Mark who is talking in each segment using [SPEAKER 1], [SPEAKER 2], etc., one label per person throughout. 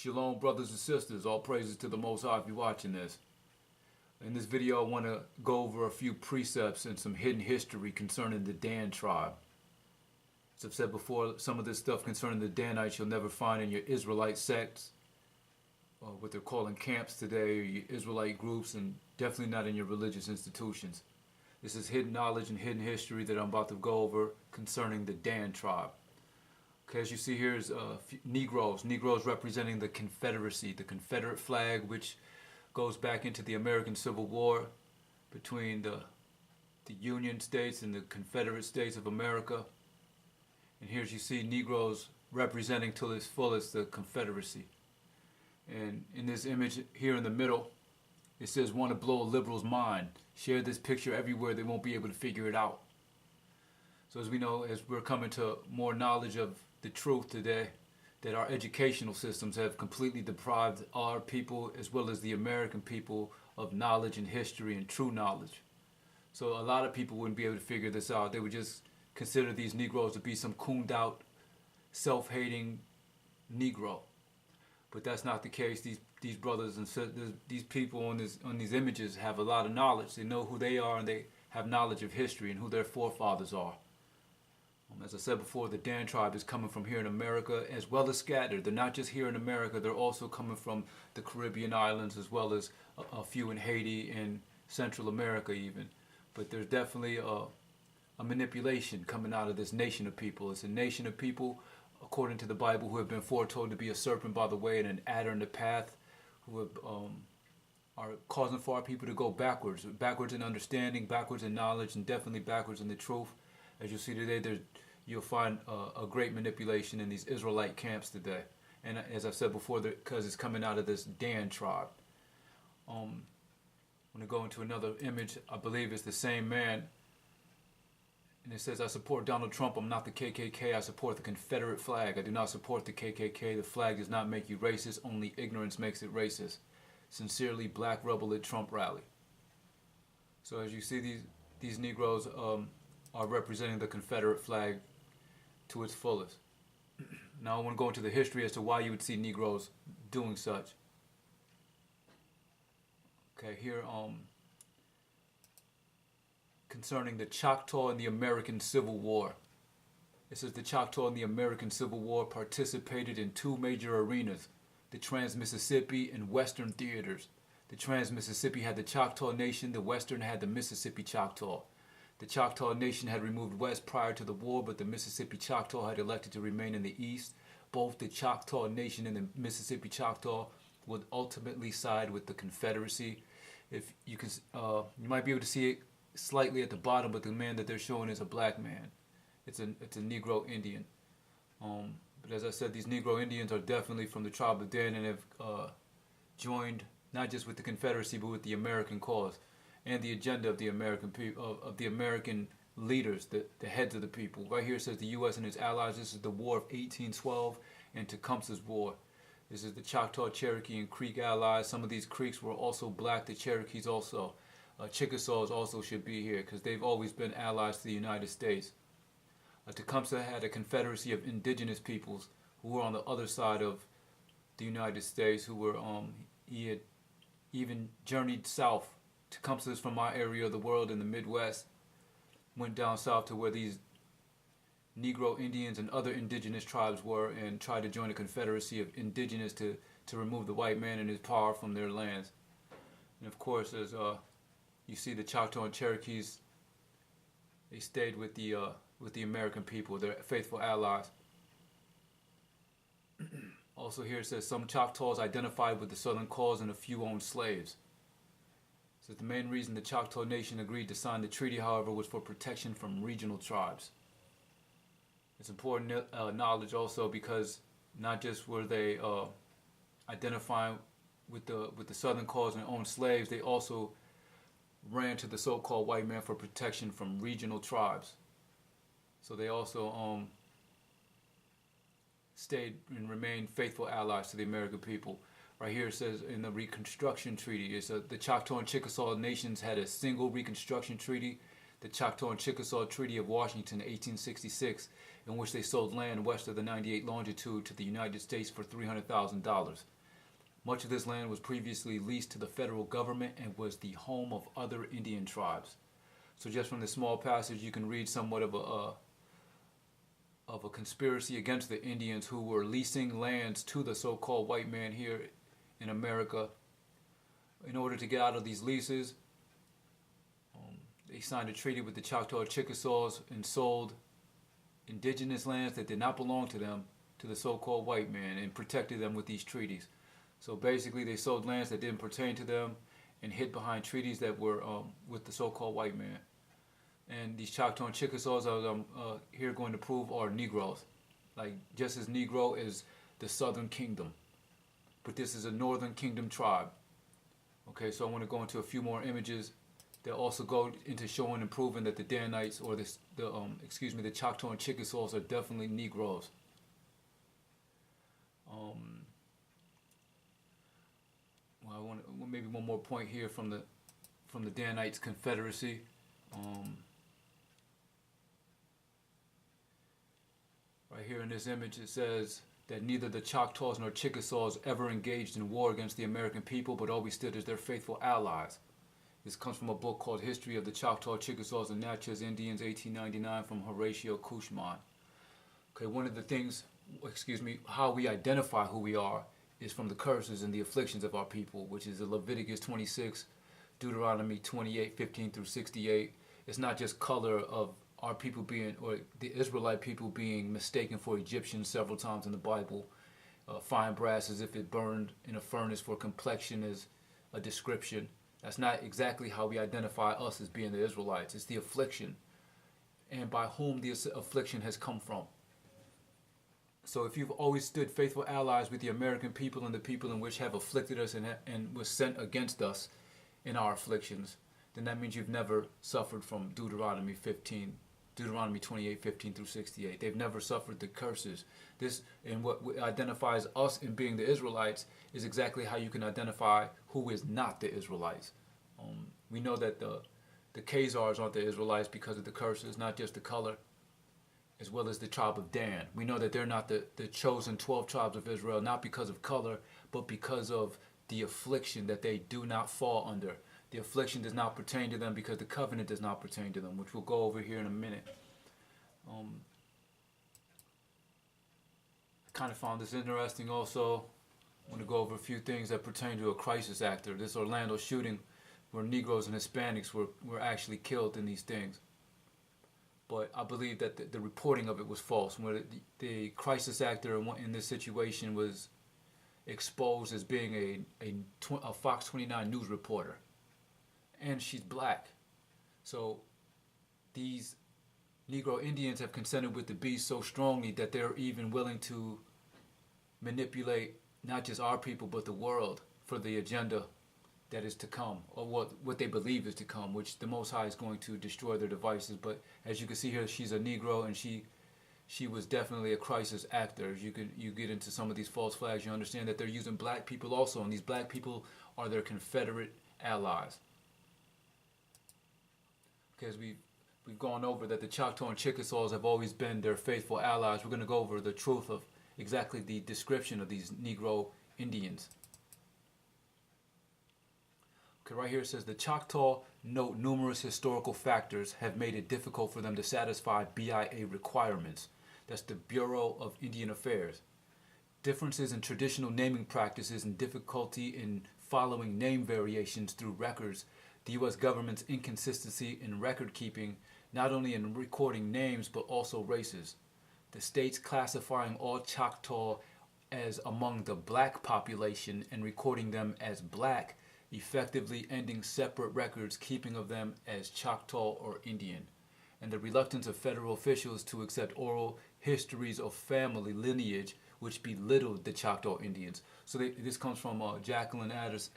[SPEAKER 1] Shalom, brothers and sisters. All praises to the Most High if you're watching this. In this video, I want to go over a few precepts and some hidden history concerning the Dan tribe. As I've said before, some of this stuff concerning the Danites you'll never find in your Israelite sects, or what they're calling camps today, or your Israelite groups, and definitely not in your religious institutions. This is hidden knowledge and hidden history that I'm about to go over concerning the Dan tribe. Okay, as you see here is Negroes representing the Confederacy, the Confederate flag, which goes back into the American Civil War between the Union States and the Confederate States of America. And here you see Negroes representing to its fullest the Confederacy. And in this image here in the middle, it says, "Want to blow a liberal's mind. Share this picture everywhere, they won't be able to figure it out." So as we know, as we're coming to more knowledge of the truth today, that our educational systems have completely deprived our people as well as the American people of knowledge and history and true knowledge. So a lot of people wouldn't be able to figure this out. They would just consider these Negroes to be some cooned out, self-hating Negro. But that's not the case. These brothers and sisters, these people on these images have a lot of knowledge. They know who they are and they have knowledge of history and who their forefathers are. As I said before, the Dan tribe is coming from here in America as well as scattered. They're not just here in America, they're also coming from the Caribbean islands as well as a few in Haiti and Central America even. But there's definitely a manipulation coming out of this nation of people. It's a nation of people, according to the Bible, who have been foretold to be a serpent by the way and an adder in the path, who have, are causing for our people to go backwards in understanding, backwards in knowledge, and definitely backwards in the truth. As you'll see today, you'll find a great manipulation in these Israelite camps today. And as I said before, because it's coming out of this Dan tribe. I'm going to go into another image. I believe it's the same man. And it says, "I support Donald Trump. I'm not the KKK. I support the Confederate flag. I do not support the KKK. The flag does not make you racist. Only ignorance makes it racist. Sincerely, Black Rebel at Trump rally." So as you see, these Negroes are representing the Confederate flag to its fullest. Now I want to go into the history as to why you would see Negroes doing such. Okay, here concerning the Choctaw and the American Civil War. It says the Choctaw in the American Civil War participated in two major arenas, the Trans-Mississippi and Western theaters. The Trans-Mississippi had the Choctaw Nation, the Western had the Mississippi Choctaw. The Choctaw Nation had removed west prior to the war, but the Mississippi Choctaw had elected to remain in the east. Both the Choctaw Nation and the Mississippi Choctaw would ultimately side with the Confederacy. If you can, you might be able to see it slightly at the bottom, but the man that they're showing is a black man. It's a Negro Indian. But as I said, these Negro Indians are definitely from the tribe of Dan and have joined not just with the Confederacy but with the American cause and the agenda of the American people, of the American leaders, the heads of the people. Right here it says the U.S. and its allies. This is the War of 1812 and Tecumseh's War. This is the Choctaw, Cherokee, and Creek allies. Some of these Creeks were also black. The Cherokees also. Chickasaws also should be here because they've always been allies to the United States. Tecumseh had a confederacy of indigenous peoples who were on the other side of the United States, who were he had even journeyed south. Tecumseh is from my area of the world in the Midwest, went down south to where these Negro Indians and other indigenous tribes were and tried to join a confederacy of indigenous to remove the white man and his power from their lands. And of course, as you see, the Choctaw and Cherokees, they stayed with the American people, their faithful allies. Also here it says some Choctaws identified with the Southern cause and a few owned slaves. So the main reason the Choctaw Nation agreed to sign the treaty, however, was for protection from regional tribes. It's important knowledge also because not just were they identifying with the Southern cause and owned slaves, they also ran to the so-called white man for protection from regional tribes. So they also stayed and remained faithful allies to the American people. Right here it says in the Reconstruction Treaty, the Choctaw and Chickasaw nations had a single Reconstruction Treaty, the Choctaw and Chickasaw Treaty of Washington, 1866, in which they sold land west of the 98 longitude to the United States for $300,000. Much of this land was previously leased to the federal government and was the home of other Indian tribes. So just from this small passage, you can read somewhat of a conspiracy against the Indians who were leasing lands to the so-called white man here in America. In order to get out of these leases, they signed a treaty with the Choctaw Chickasaws and sold indigenous lands that did not belong to them to the so-called white man and protected them with these treaties. So basically they sold lands that didn't pertain to them and hid behind treaties that were with the so-called white man. And these Choctaw and Chickasaws, as I'm here going to prove, are Negroes. Like just as Negro is the Southern Kingdom. But this is a Northern Kingdom tribe. Okay, so I want to go into a few more images that also go into showing and proving that the Danites or the Choctaw and Chickasaws are definitely Negroes. Well, I want maybe one more point here from the Danites Confederacy. Right here in this image, it says that neither the Choctaws nor Chickasaws ever engaged in war against the American people, but always stood as their faithful allies. This comes from a book called History of the Choctaw, Chickasaws, and Natchez Indians, 1899, from Horatio Cushman. Okay, one of the things, how we identify who we are is from the curses and the afflictions of our people, which is Leviticus 26, Deuteronomy 28, 15 through 68. It's not just color of our people being, or the Israelite people being mistaken for Egyptians several times in the Bible. Fine brass as if it burned in a furnace for complexion is a description. That's not exactly how we identify us as being the Israelites. It's the affliction and by whom the affliction has come from. So if you've always stood faithful allies with the American people and the people in which have afflicted us and was sent against us in our afflictions, then that means you've never suffered from Deuteronomy 28, 15 through 68. They've never suffered the curses. This, and what identifies us in being the Israelites, is exactly how you can identify who is not the Israelites. We know that the Khazars aren't the Israelites because of the curses, not just the color, as well as the tribe of Dan. We know that they're not the chosen 12 tribes of Israel, not because of color, but because of the affliction that they do not fall under. The affliction does not pertain to them because the covenant does not pertain to them, which we'll go over here in a minute. I kind of found this interesting also. I want to go over a few things that pertain to a crisis actor. This Orlando shooting where Negroes and Hispanics were actually killed in these things. But I believe that the reporting of it was false. Where the crisis actor in this situation was exposed as being a Fox 29 news reporter. And she's black. So these Negro Indians have consented with the beast so strongly that they're even willing to manipulate not just our people but the world for the agenda that is to come, or what they believe is to come, which the Most High is going to destroy their devices. But as you can see here, she's a Negro, and she was definitely a crisis actor. As you get into some of these false flags, you understand that they're using black people also, and these black people are their Confederate allies. Because we've gone over that the Choctaw and Chickasaws have always been their faithful allies. We're going to go over the truth of exactly the description of these Negro Indians. Okay, right here it says the Choctaw note numerous historical factors have made it difficult for them to satisfy BIA requirements. That's the Bureau of Indian Affairs. Differences in traditional naming practices and difficulty in following name variations through records, the U.S. government's inconsistency in record keeping, not only in recording names but also races. The states classifying all Choctaw as among the black population and recording them as black, effectively ending separate records keeping of them as Choctaw or Indian, and the reluctance of federal officials to accept oral histories of family lineage which belittled the Choctaw Indians. So this comes from Jacqueline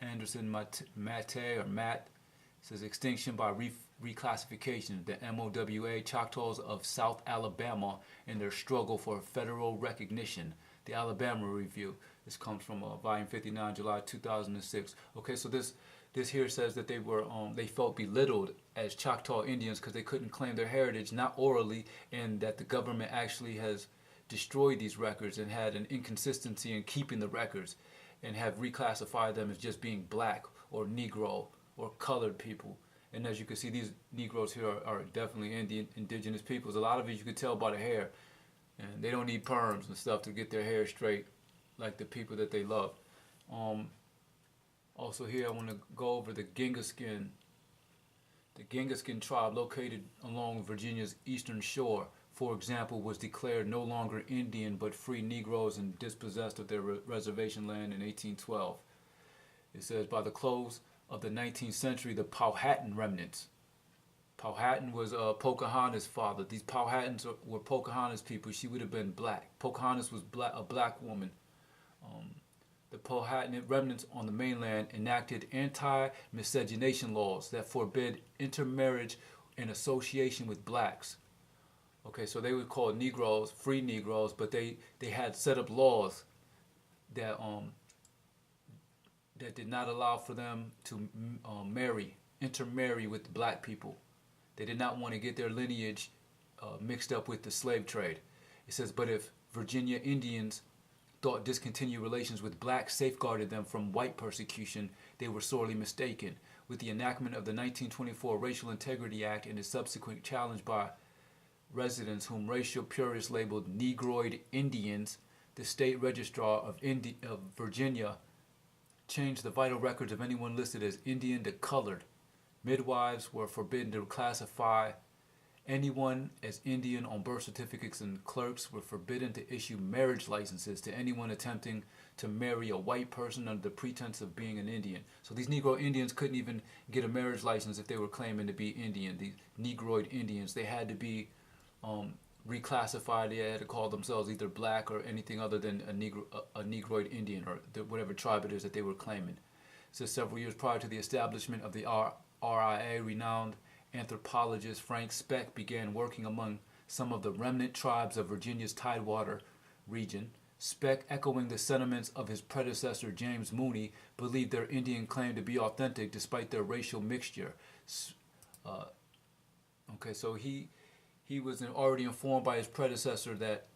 [SPEAKER 1] Anderson Matt. It says extinction by reclassification, the MOWA Choctaws of South Alabama and their struggle for federal recognition, the Alabama Review. This comes from volume 59, July 2006. Okay, so this This here says that they felt belittled as Choctaw Indians because they couldn't claim their heritage, not orally, and that the government actually has destroyed these records and had an inconsistency in keeping the records, and have reclassified them as just being black or Negro or colored people. And as you can see, these Negroes here are definitely indigenous peoples. A lot of it you can tell by the hair, and they don't need perms and stuff to get their hair straight like the people that they love. Also here I want to go over the Genghis-Khan. The Genghis-Khan tribe located along Virginia's eastern shore, for example, was declared no longer Indian but free Negroes and dispossessed of their reservation land in 1812. It says by the close of the 19th century, the Powhatan remnants. Powhatan was Pocahontas' father. These Powhatans were Pocahontas people. She would have been black. Pocahontas was a black woman. The Powhatan remnants on the mainland enacted anti-miscegenation laws that forbid intermarriage in association with blacks. Okay, so they were called Negroes, free Negroes, but they had set up laws that that did not allow for them to intermarry with black people. They did not want to get their lineage mixed up with the slave trade. It says, but if Virginia Indians thought discontinued relations with blacks safeguarded them from white persecution, they were sorely mistaken. With the enactment of the 1924 Racial Integrity Act and its subsequent challenge by residents whom racial purists labeled Negroid Indians, the state registrar of Virginia changed the vital records of anyone listed as Indian to colored. Midwives were forbidden to classify anyone as Indian on birth certificates, and clerks were forbidden to issue marriage licenses to anyone attempting to marry a white person under the pretense of being an Indian. So these Negro Indians couldn't even get a marriage license if they were claiming to be Indian. These Negroid Indians, they had to be reclassified. They had to call themselves either black or anything other than a Negroid Indian, or whatever tribe it is that they were claiming. So several years prior to the establishment of the RIA, renowned anthropologist Frank Speck began working among some of the remnant tribes of Virginia's Tidewater region. Speck, echoing the sentiments of his predecessor James Mooney, believed their Indian claim to be authentic despite their racial mixture. So he was already informed by his predecessor that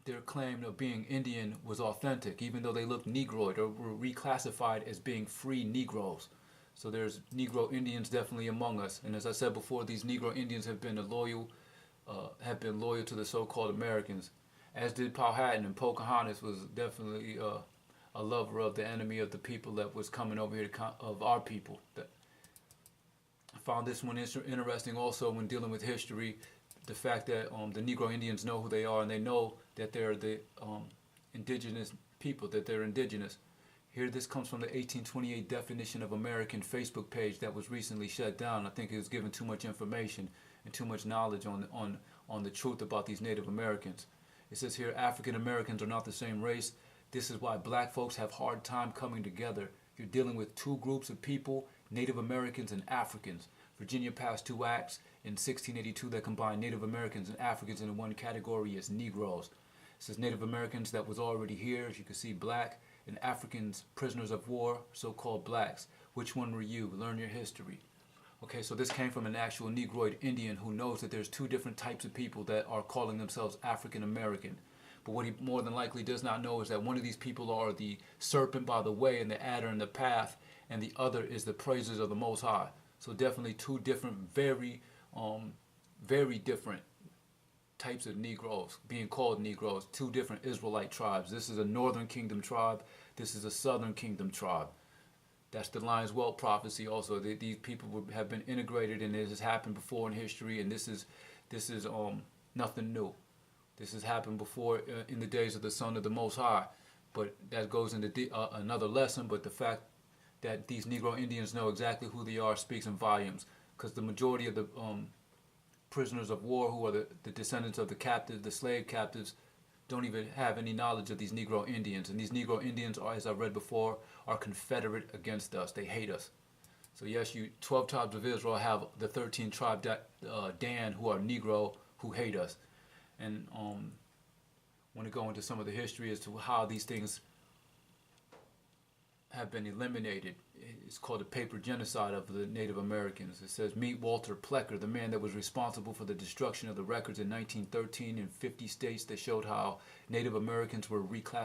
[SPEAKER 1] their claim of being Indian was authentic, even though they looked Negroid or were reclassified as being free Negroes. So there's Negro Indians definitely among us, and as I said before, these Negro Indians have been loyal to the so-called Americans, as did Powhatan, and Pocahontas was definitely a lover of the enemy of the people that was coming over here of our people. I found this one interesting also when dealing with history, the fact that the Negro Indians know who they are, and they know that they're the indigenous people, that they're indigenous. Here, this comes from the 1828 definition of American Facebook page that was recently shut down. I think it was given too much information and too much knowledge on the truth about these Native Americans. It says here, African Americans are not the same race. This is why black folks have hard time coming together. You're dealing with two groups of people, Native Americans and Africans. Virginia passed two acts in 1682 that combined Native Americans and Africans into one category as Negroes. It says Native Americans that was already here, as you can see, black, and Africans, prisoners of war, so-called blacks. Which one were you? Learn your history. Okay, so this came from an actual Negroid Indian who knows that there's two different types of people that are calling themselves African American. But what he more than likely does not know is that one of these people are the serpent by the way and the adder in the path, and the other is the praises of the Most High. So definitely two different, very different types of Negroes, being called Negroes, two different Israelite tribes. This is a Northern Kingdom tribe. This is a Southern Kingdom tribe. That's the Lion's Whelp prophecy also. These people have been integrated, and this has happened before in history, and this is nothing new. This has happened before in the days of the Son of the Most High. But that goes into another lesson, but the fact that these Negro Indians know exactly who they are speaks in volumes, because the majority of the prisoners of war, who are the descendants of the captives, the slave captives, don't even have any knowledge of these Negro Indians. And these Negro Indians are, as I read before, are confederate against us. They hate us. So yes, 12 tribes of Israel have the 13 tribe Dan, who are Negro, who hate us. And want to go into some of the history as to how these things have been eliminated. It's called the paper genocide of the Native Americans. It says, meet Walter Plecker, the man that was responsible for the destruction of the records in 1913 in 50 states that showed how Native Americans were reclassified